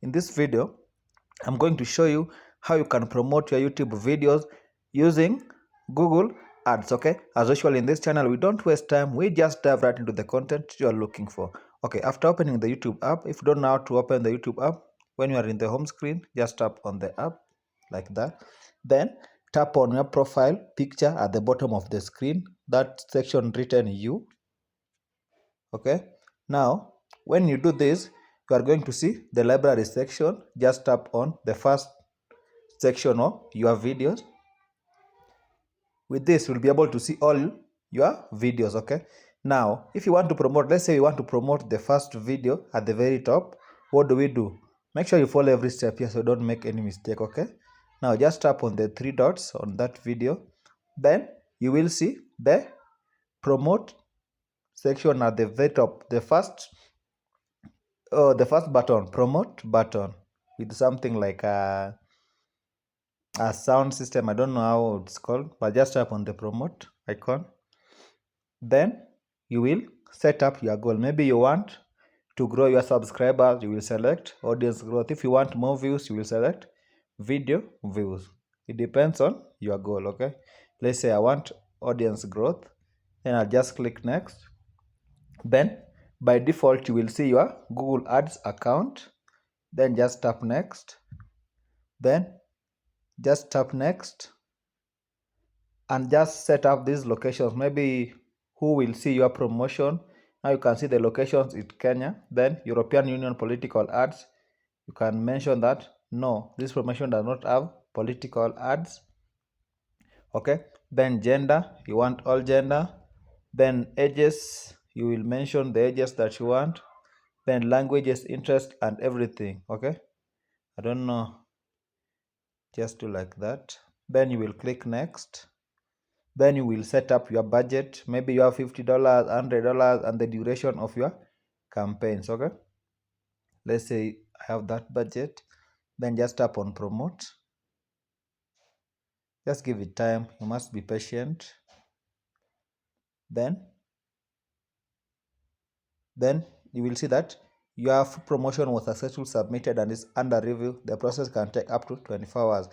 In this video, I'm going to show you how you can promote your YouTube videos using Google Ads. Okay, as usual in this channel, we don't waste time, we just dive right into the content you are looking for. Okay, after opening the YouTube app, if you don't know how to open the YouTube app, when you are in the home screen, just tap on the app like that. Then tap on your profile picture at the bottom of the screen, that section written you. Okay, now when you do this, you are going to see the library section. Just tap on the first section of your videos. With this, you'll be able to see all your videos. Okay, now if you want to promote, let's say you want to promote the first video at the very top, what do? Make sure you follow every step here so you don't make any mistake. Okay, now just tap on the three dots on that video, then you will see the promote section at the very top, the first button, promote button, with something like a sound system. I don't know how it's called, but just tap on the promote icon. Then you will set up your goal. Maybe you want to grow your subscribers, you will select audience growth. If you want more views, you will select video views. It depends on your goal. Okay, let's say I want audience growth, then I'll just click next. Then by default you will see your Google Ads account, then just tap next, then just tap next, and just set up these locations. Maybe who will see your promotion. Now you can see the locations in Kenya, then European Union political ads. You can mention that no, this promotion does not have political ads. Okay, then gender, you want all gender. Then ages, you will mention the ages that you want. Then languages, interest, and everything. Okay, I don't know, just do like that. Then you will click next. Then you will set up your budget. Maybe you have $50, $100, and the duration of your campaigns. Okay, let's say I have that budget. Then just tap on promote. Just give it time, you must be patient. Then you will see that your promotion was successfully submitted and is under review. The process can take up to 24 hours.